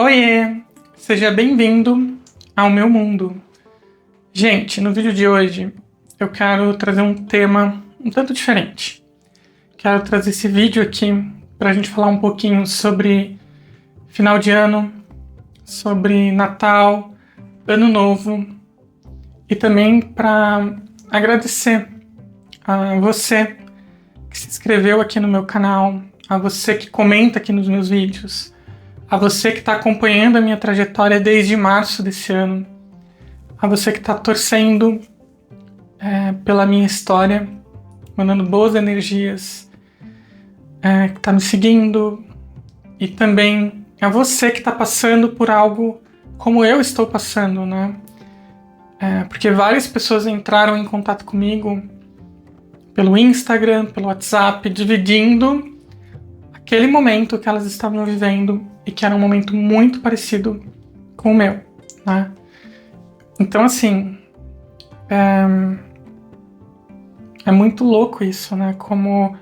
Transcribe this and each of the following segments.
Oiê! Seja bem-vindo ao meu mundo. Gente, no vídeo de hoje eu quero trazer um tema um tanto diferente. Quero trazer esse vídeo aqui para a gente falar um pouquinho sobre final de ano, sobre Natal, Ano Novo e também para agradecer a você que se inscreveu aqui no meu canal, a você que comenta aqui nos meus vídeos, a você que está acompanhando a minha trajetória desde março desse ano, a você que está torcendo pela minha história, mandando boas energias, que está me seguindo, e também a você que está passando por algo como eu estou passando, né? Porque várias pessoas entraram em contato comigo pelo Instagram, pelo WhatsApp, dividindo aquele momento que elas estavam vivendo e que era um momento muito parecido com o meu, né? Então, assim, é muito louco isso, né? Como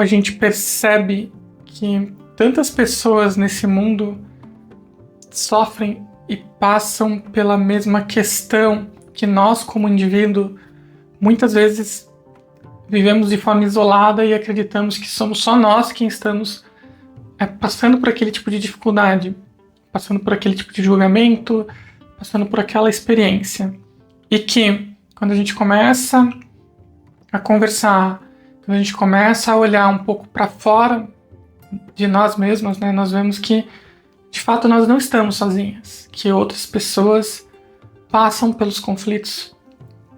a gente percebe que tantas pessoas nesse mundo sofrem e passam pela mesma questão que nós, como indivíduo, muitas vezes vivemos de forma isolada e acreditamos que somos só nós quem estamos passando por aquele tipo de dificuldade, passando por aquele tipo de julgamento, passando por aquela experiência. E que, quando a gente começa a conversar, quando a gente começa a olhar um pouco para fora de nós mesmos, né, nós vemos que, de fato, nós não estamos sozinhas, que outras pessoas passam pelos conflitos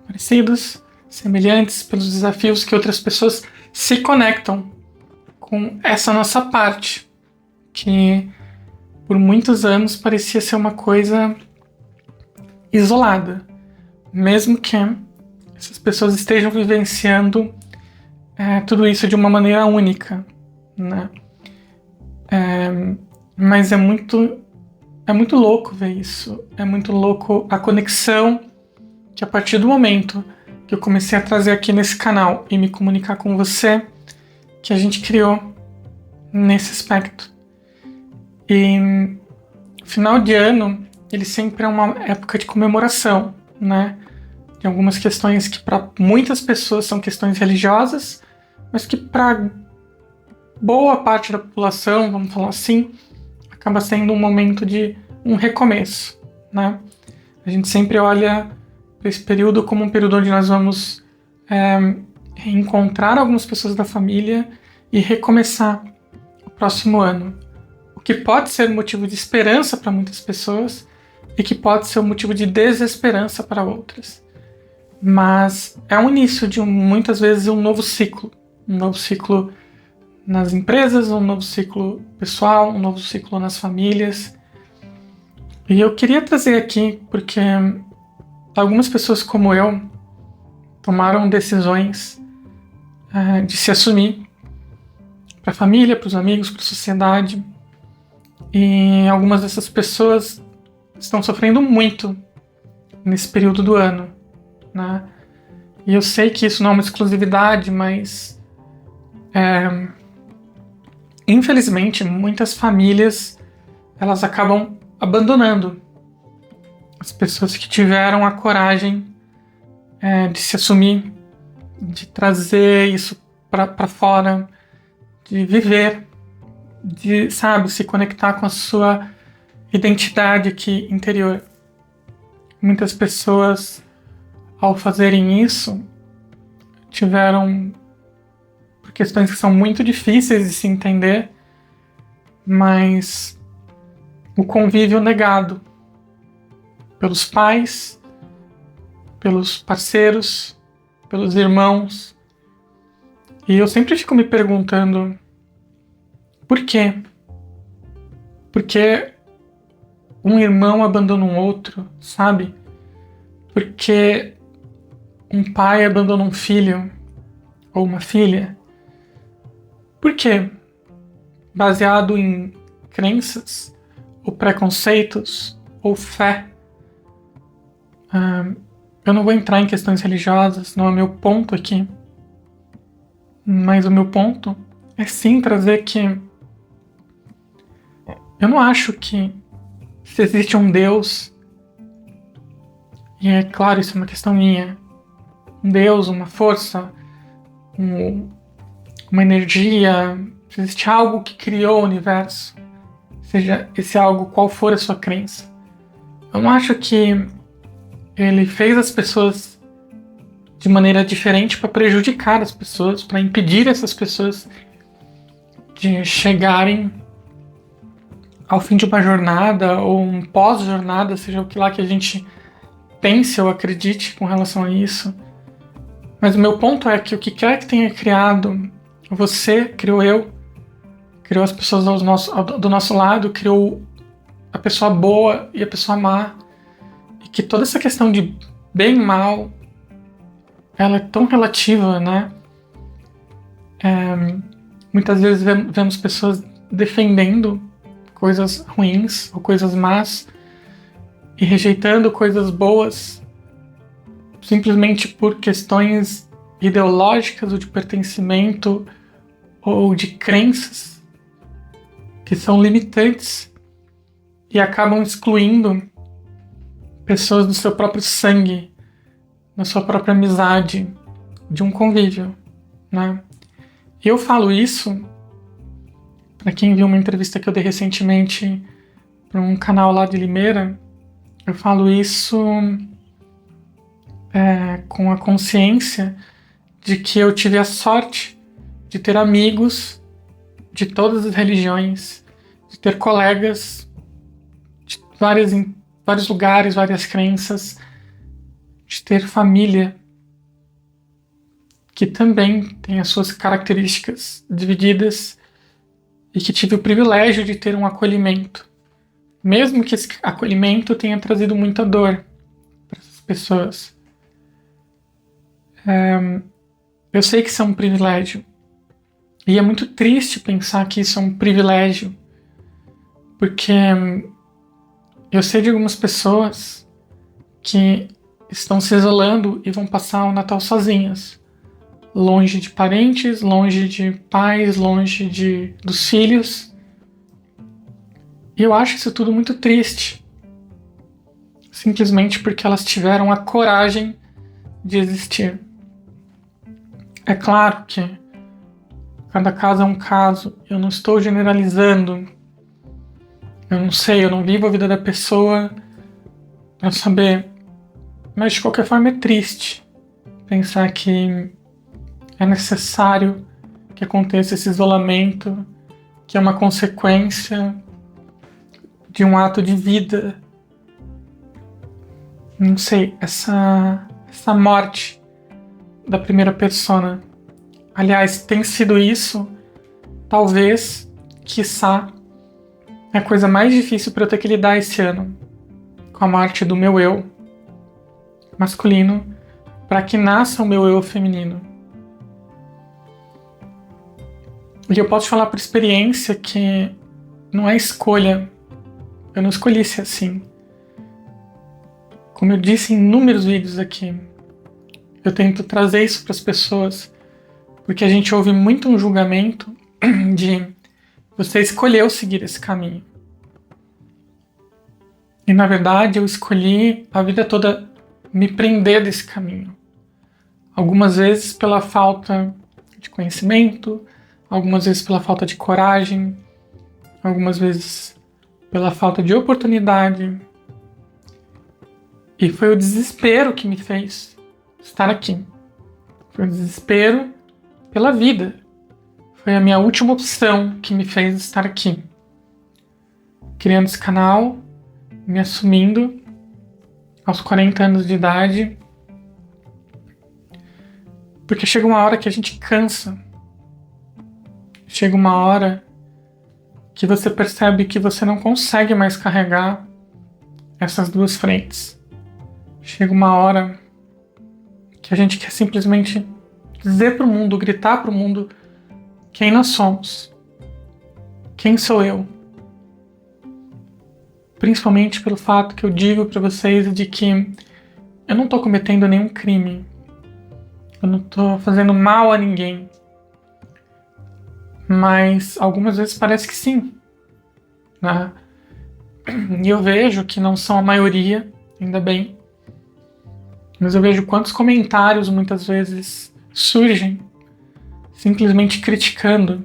parecidos, semelhantes, pelos desafios, que outras pessoas se conectam com essa nossa parte, que por muitos anos parecia ser uma coisa isolada, mesmo que essas pessoas estejam vivenciando tudo isso de uma maneira única, né? Mas é muito louco ver isso, é muito louco a conexão que a partir do momento que eu comecei a trazer aqui nesse canal e me comunicar com você, que a gente criou nesse aspecto. E final de ano, ele sempre é uma época de comemoração, né? De algumas questões que para muitas pessoas são questões religiosas, mas que para boa parte da população, vamos falar assim, acaba sendo um momento de um recomeço, né? A gente sempre olha para esse período como um período onde nós vamos reencontrar algumas pessoas da família e recomeçar o próximo ano. O que pode ser motivo de esperança para muitas pessoas e que pode ser um motivo de desesperança para outras. Mas é um início de muitas vezes um novo ciclo. Um novo ciclo nas empresas, um novo ciclo pessoal, um novo ciclo nas famílias. E eu queria trazer aqui porque algumas pessoas como eu tomaram decisões de se assumir para a família, para os amigos, para a sociedade. E algumas dessas pessoas estão sofrendo muito nesse período do ano, né? E eu sei que isso não é uma exclusividade, mas infelizmente muitas famílias elas acabam abandonando as pessoas que tiveram a coragem de se assumir, de trazer isso para fora, de viver, de, sabe, se conectar com a sua identidade aqui interior. Muitas pessoas, ao fazerem isso, tiveram por questões que são muito difíceis de se entender, mas o convívio negado pelos pais, pelos parceiros, pelos irmãos. E eu sempre fico me perguntando por quê? Por que um irmão abandona um outro, sabe? Por que um pai abandona um filho ou uma filha? Por quê? Baseado em crenças, ou preconceitos, ou fé. Eu não vou entrar em questões religiosas, não é meu ponto aqui. Mas o meu ponto é sim trazer que Eu não acho que se existe um Deus, e é claro, isso é uma questão minha, um Deus, uma força, uma energia, se existe algo que criou o universo, seja esse algo qual for a sua crença. Eu não acho que ele fez as pessoas de maneira diferente para prejudicar as pessoas, para impedir essas pessoas de chegarem ao fim de uma jornada ou um pós-jornada, seja o que lá que a gente pense ou acredite com relação a isso. Mas o meu ponto é que o que quer que tenha criado você, criou eu, criou as pessoas do nosso lado, criou a pessoa boa e a pessoa má, e que toda essa questão de bem e mal, ela é tão relativa, né? Muitas vezes vemos pessoas defendendo coisas ruins ou coisas más e rejeitando coisas boas simplesmente por questões ideológicas ou de pertencimento ou de crenças que são limitantes e acabam excluindo pessoas do seu próprio sangue, da sua própria amizade, de um convívio, né? Eu falo isso, para quem viu uma entrevista que eu dei recentemente para um canal lá de Limeira, eu falo isso com a consciência de que eu tive a sorte de ter amigos de todas as religiões, de ter colegas de vários lugares, várias crenças, de ter família que também tem as suas características divididas e que tive o privilégio de ter um acolhimento, mesmo que esse acolhimento tenha trazido muita dor para essas pessoas. Eu sei que isso é um privilégio e é muito triste pensar que isso é um privilégio, porque eu sei de algumas pessoas que estão se isolando e vão passar o Natal sozinhas, longe de parentes, longe de pais, longe dos filhos. E eu acho isso tudo muito triste, simplesmente porque elas tiveram a coragem de existir. É claro que cada caso é um caso, eu não estou generalizando, eu não sei, eu não vivo a vida da pessoa para saber, mas de qualquer forma é triste pensar que é necessário que aconteça esse isolamento, que é uma consequência de um ato de vida. Não sei, essa morte da primeira persona. Aliás, tem sido isso, talvez, quiçá, a coisa mais difícil para eu ter que lidar esse ano, com a morte do meu eu masculino, para que nasça o meu eu feminino. E eu posso falar por experiência que não é escolha. Eu não escolhi ser assim. Como eu disse em inúmeros vídeos aqui, eu tento trazer isso para as pessoas, porque a gente ouve muito um julgamento de você escolheu seguir esse caminho. E na verdade eu escolhi a vida toda me prender desse caminho. Algumas vezes pela falta de conhecimento, algumas vezes pela falta de coragem, algumas vezes pela falta de oportunidade. E foi o desespero que me fez estar aqui. Foi o desespero pela vida. Foi a minha última opção que me fez estar aqui. Criando esse canal, me assumindo aos 40 anos de idade. Porque chega uma hora que a gente cansa. Chega uma hora que você percebe que você não consegue mais carregar essas duas frentes. Chega uma hora que a gente quer simplesmente dizer pro mundo, gritar pro mundo quem nós somos. Quem sou eu? Principalmente pelo fato que eu digo pra vocês de que eu não tô cometendo nenhum crime. Eu não tô fazendo mal a ninguém. Mas algumas vezes parece que sim. né? E eu vejo que não são a maioria, ainda bem, mas eu vejo quantos comentários muitas vezes surgem simplesmente criticando,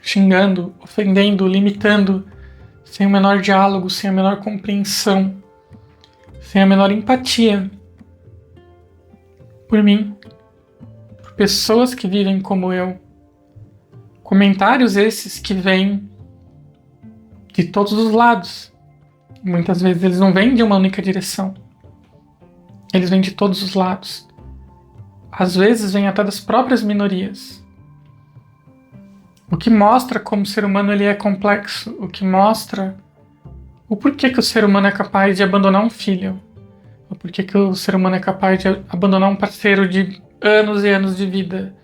xingando, ofendendo, limitando, sem o menor diálogo, sem a menor compreensão, sem a menor empatia por mim, por pessoas que vivem como eu. Comentários esses que vêm de todos os lados. Muitas vezes eles não vêm de uma única direção. Eles vêm de todos os lados. Às vezes vêm até das próprias minorias. O que mostra como o ser humano ele é complexo. O que mostra o porquê que o ser humano é capaz de abandonar um filho. O porquê que o ser humano é capaz de abandonar um parceiro de anos e anos de vida.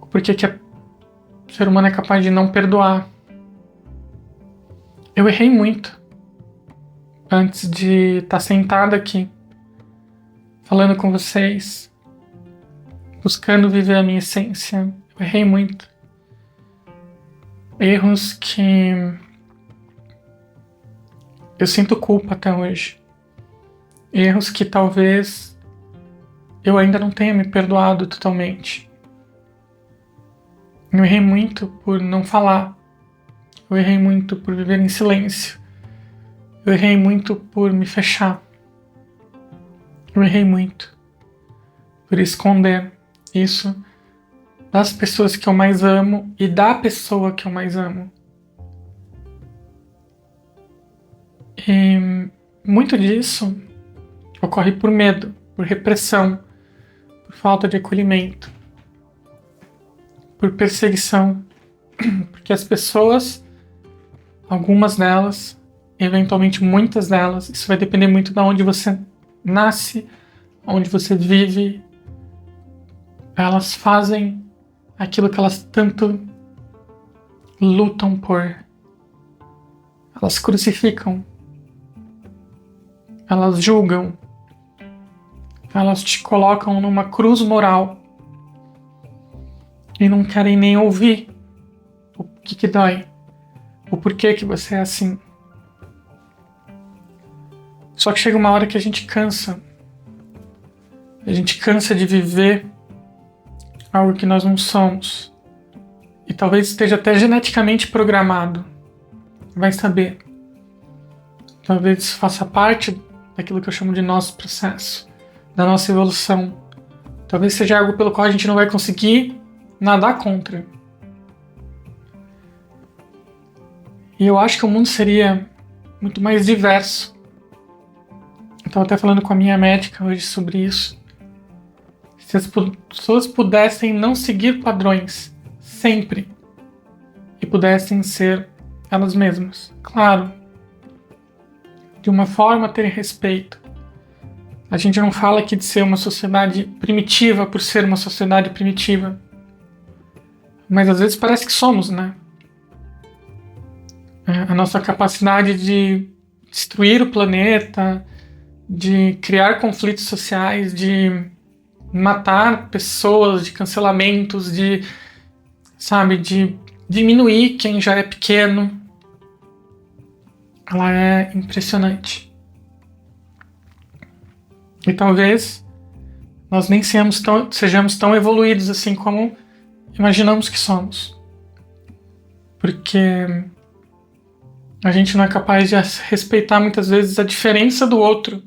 O porquê que o ser humano é capaz de não perdoar. Eu errei muito antes de estar sentada aqui, falando com vocês, buscando viver a minha essência. Eu errei muito. Erros que eu sinto culpa até hoje. Erros que talvez eu ainda não tenha me perdoado totalmente. Eu errei muito por não falar. Eu errei muito por viver em silêncio. Eu errei muito por me fechar. Eu errei muito por esconder isso das pessoas que eu mais amo e da pessoa que eu mais amo. E muito disso ocorre por medo, por repressão, por falta de acolhimento, por perseguição, porque as pessoas, algumas delas, eventualmente muitas delas, isso vai depender muito de onde você nasce, onde você vive, elas fazem aquilo que elas tanto lutam por. Elas crucificam, elas julgam, elas te colocam numa cruz moral e não querem nem ouvir o que dói, o porquê que você é assim. Só que chega uma hora que a gente cansa. A gente cansa de viver algo que nós não somos. E talvez esteja até geneticamente programado. Vai saber. Talvez isso faça parte daquilo que eu chamo de nosso processo, da nossa evolução. Talvez seja algo pelo qual a gente não vai conseguir nadar contra. E eu acho que o mundo seria muito mais diverso. Eu estava até falando com a minha médica hoje sobre isso. Se as pessoas pudessem não seguir padrões sempre e pudessem ser elas mesmas. Claro, de uma forma a ter respeito. A gente não fala aqui de ser uma sociedade primitiva por ser uma sociedade primitiva. Mas às vezes parece que somos, né? A nossa capacidade de destruir o planeta, de criar conflitos sociais, de matar pessoas, de cancelamentos, de diminuir quem já é pequeno, ela é impressionante. E talvez nós nem sejamos tão evoluídos assim como imaginamos que somos. Porque a gente não é capaz de respeitar muitas vezes a diferença do outro,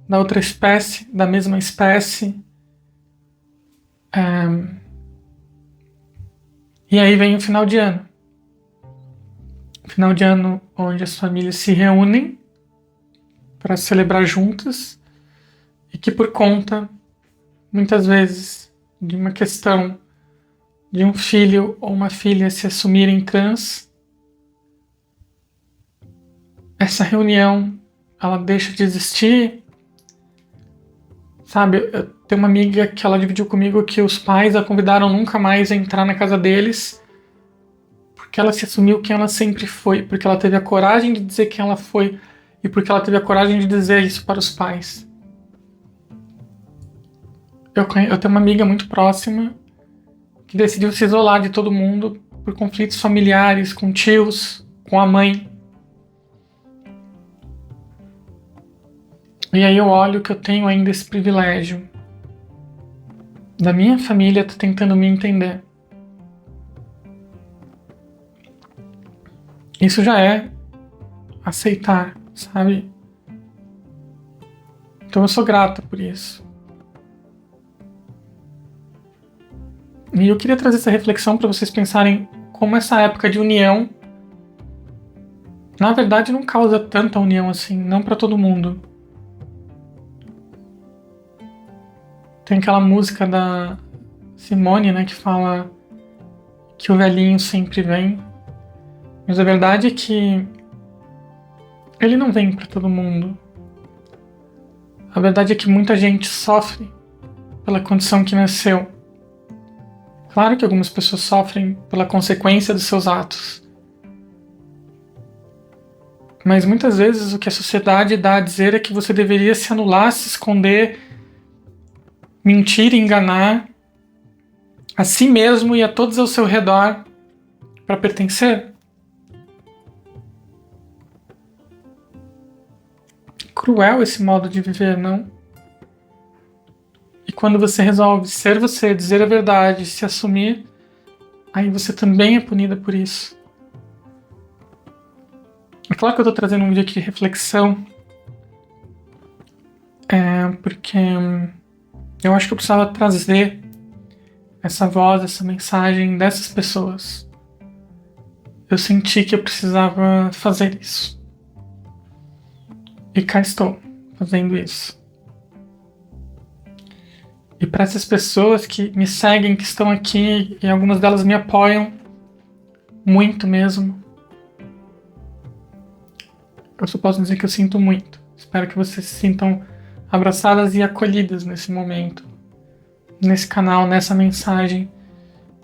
da outra espécie, da mesma espécie. E aí vem o final de ano. Final de ano onde as famílias se reúnem para celebrar juntas e que por conta, muitas vezes, de uma questão de um filho ou uma filha se assumirem trans, essa reunião, ela deixa de existir. Sabe, eu tenho uma amiga que ela dividiu comigo que os pais a convidaram nunca mais a entrar na casa deles porque ela se assumiu quem ela sempre foi, porque ela teve a coragem de dizer quem ela foi e porque ela teve a coragem de dizer isso para os pais. Eu tenho uma amiga muito próxima que decidiu se isolar de todo mundo por conflitos familiares, com tios, com a mãe. E aí eu olho que eu tenho ainda esse privilégio da minha família tá tentando me entender. Isso já é aceitar, sabe? Então eu sou grata por isso. E eu queria trazer essa reflexão para vocês pensarem como essa época de união, na verdade, não causa tanta união assim, não para todo mundo. Tem aquela música da Simone, né, que fala que o velhinho sempre vem. Mas a verdade é que ele não vem para todo mundo. A verdade é que muita gente sofre pela condição que nasceu. Claro que algumas pessoas sofrem pela consequência dos seus atos. Mas muitas vezes o que a sociedade dá a dizer é que você deveria se anular, se esconder, mentir e enganar a si mesmo e a todos ao seu redor para pertencer. Cruel esse modo de viver, não? E quando você resolve ser você, dizer a verdade, se assumir, aí você também é punida por isso. É claro que eu tô trazendo um vídeo aqui de reflexão, porque eu acho que eu precisava trazer essa voz, essa mensagem dessas pessoas. Eu senti que eu precisava fazer isso. E cá estou, fazendo isso. E para essas pessoas que me seguem, que estão aqui, e algumas delas me apoiam, muito mesmo, eu só posso dizer que eu sinto muito. Espero que vocês se sintam abraçadas e acolhidas nesse momento, nesse canal, nessa mensagem,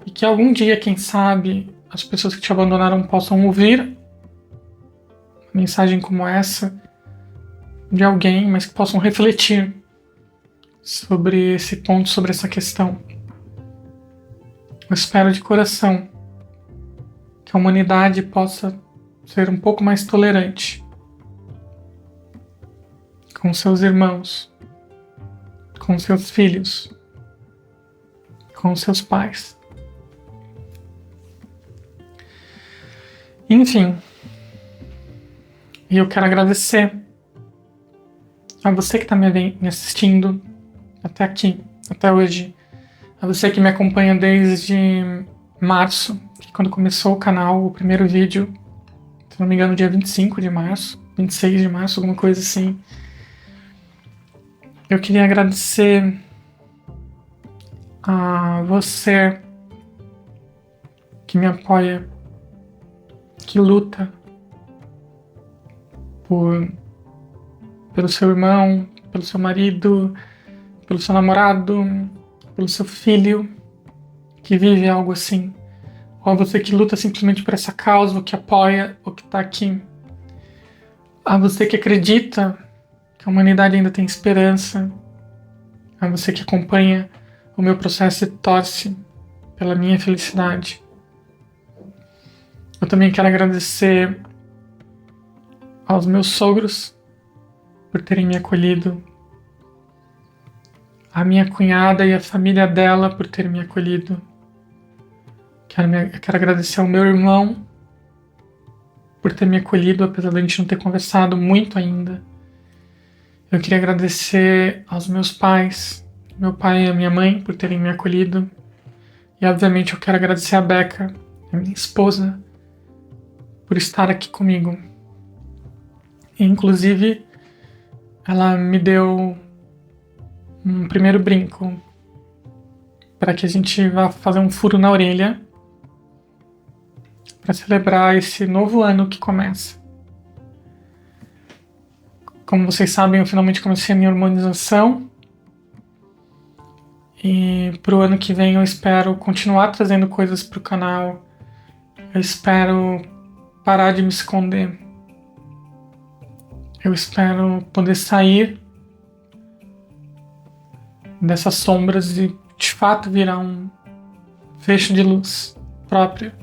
e que algum dia, quem sabe, as pessoas que te abandonaram possam ouvir uma mensagem como essa de alguém, mas que possam refletir sobre esse ponto, sobre essa questão. Eu espero de coração que a humanidade possa ser um pouco mais tolerante com seus irmãos, com seus filhos, com seus pais. Enfim, e eu quero agradecer a você que está me assistindo até aqui, até hoje. A você que me acompanha desde março, quando começou o canal, o primeiro vídeo, se não me engano, dia 25 de março, 26 de março, alguma coisa assim. Eu queria agradecer a você que me apoia, que luta pelo seu irmão, pelo seu marido, pelo seu namorado, pelo seu filho que vive algo assim. Ou a você que luta simplesmente por essa causa, ou que apoia, ou que está aqui. A você que acredita que a humanidade ainda tem esperança. A você que acompanha o meu processo e torce pela minha felicidade. Eu também quero agradecer aos meus sogros por terem me acolhido, a minha cunhada e a família dela por terem me acolhido. Quero agradecer ao meu irmão por ter me acolhido, apesar de a gente não ter conversado muito ainda. Eu queria agradecer aos meus pais, meu pai e a minha mãe, por terem me acolhido. E obviamente eu quero agradecer a Becca, a minha esposa, por estar aqui comigo. E, inclusive, ela me deu um primeiro brinco para que a gente vá fazer um furo na orelha para celebrar esse novo ano que começa. Como vocês sabem, eu finalmente comecei a minha hormonização e pro ano que vem eu espero continuar trazendo coisas pro canal. Eu espero parar de me esconder. Eu espero poder sair dessas sombras e de fato virar um feixe de luz própria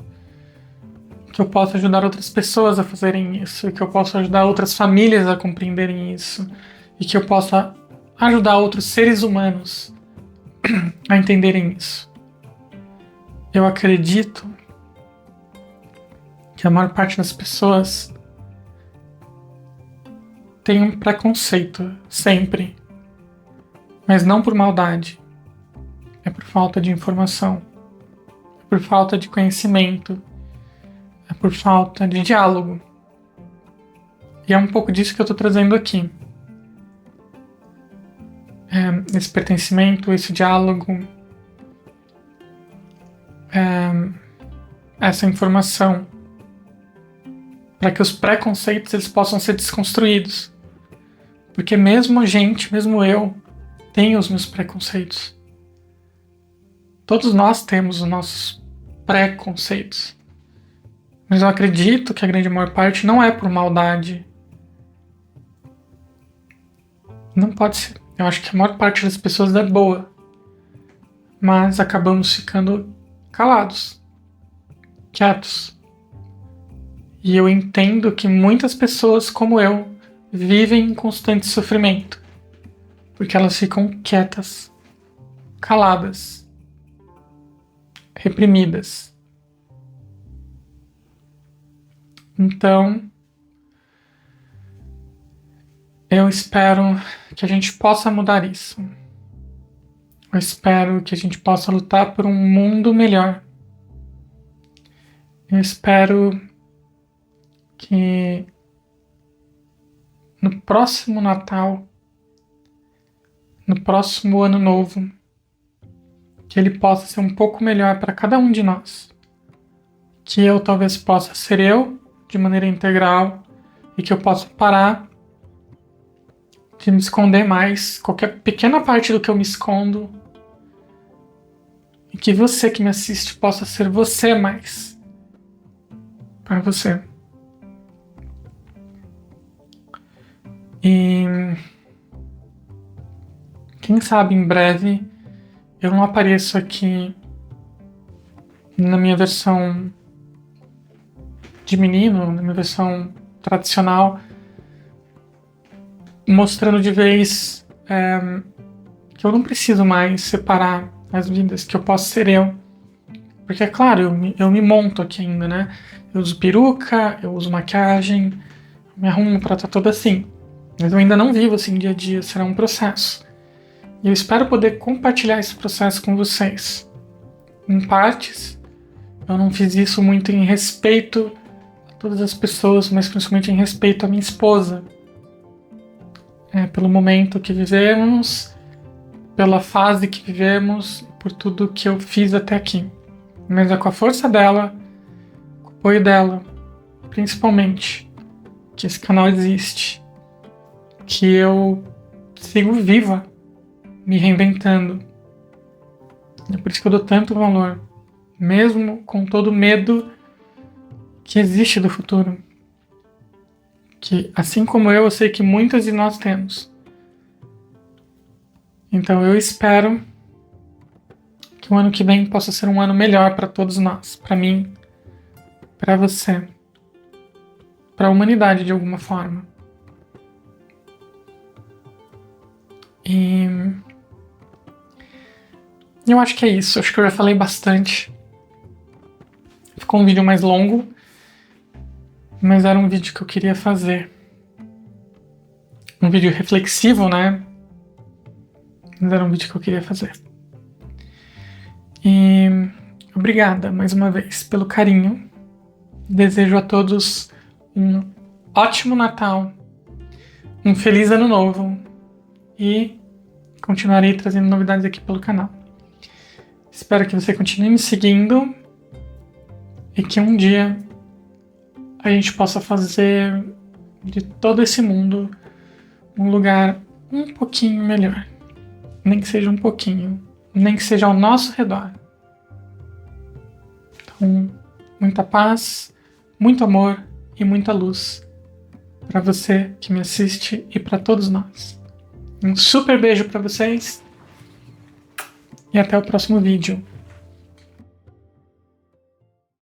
que eu possa ajudar outras pessoas a fazerem isso, que eu possa ajudar outras famílias a compreenderem isso, e que eu possa ajudar outros seres humanos a entenderem isso. Eu acredito que a maior parte das pessoas tem um preconceito, sempre. Mas não por maldade. É por falta de informação. É por falta de conhecimento. É por falta de diálogo. E é um pouco disso que eu estou trazendo aqui. Esse pertencimento, esse diálogo, essa informação, para que os preconceitos eles possam ser desconstruídos. Porque mesmo a gente, mesmo eu, tenho os meus preconceitos. Todos nós temos os nossos preconceitos. Mas eu acredito que a grande maior parte não é por maldade. Não pode ser. Eu acho que a maior parte das pessoas é boa. Mas acabamos ficando calados, quietos. E eu entendo que muitas pessoas, como eu, vivem em constante sofrimento. Porque elas ficam quietas, caladas, reprimidas. Então, eu espero que a gente possa mudar isso. Eu espero que a gente possa lutar por um mundo melhor. Eu espero que no próximo Natal, no próximo Ano Novo, que ele possa ser um pouco melhor para cada um de nós. Que eu talvez possa ser eu, de maneira integral, e que eu possa parar de me esconder mais, qualquer pequena parte do que eu me escondo, e que você que me assiste possa ser você mais, para você. E quem sabe em breve eu não apareço aqui na minha versão de menino, na minha versão tradicional, mostrando de vez que eu não preciso mais separar as vidas, que eu posso ser eu. Porque, é claro, eu me monto aqui ainda, né? Eu uso peruca, eu uso maquiagem, eu me arrumo pra estar toda assim. Mas eu ainda não vivo assim dia a dia, será um processo. E eu espero poder compartilhar esse processo com vocês. Em partes, eu não fiz isso muito em respeito a todas as pessoas, mas principalmente em respeito à minha esposa. Pelo momento que vivemos, pela fase que vivemos, por tudo que eu fiz até aqui. Mas é com a força dela, com o apoio dela, principalmente, que esse canal existe. Que eu sigo viva, me reinventando. É por isso que eu dou tanto valor, mesmo com todo o medo que existe do futuro. Que, assim como eu sei que muitas de nós temos. Então eu espero que o ano que vem possa ser um ano melhor para todos nós, para mim, para você, para a humanidade de alguma forma. E eu acho que é isso. Acho que eu já falei bastante. Ficou um vídeo mais longo, mas era um vídeo que eu queria fazer. Um vídeo reflexivo, né? Mas era um vídeo que eu queria fazer. E obrigada mais uma vez pelo carinho. Desejo a todos um ótimo Natal, um feliz Ano Novo e continuarei trazendo novidades aqui pelo canal. Espero que você continue me seguindo e que um dia a gente possa fazer de todo esse mundo um lugar um pouquinho melhor. Nem que seja um pouquinho, nem que seja ao nosso redor. Então, muita paz, muito amor e muita luz para você que me assiste e para todos nós. Um super beijo para vocês e até o próximo vídeo.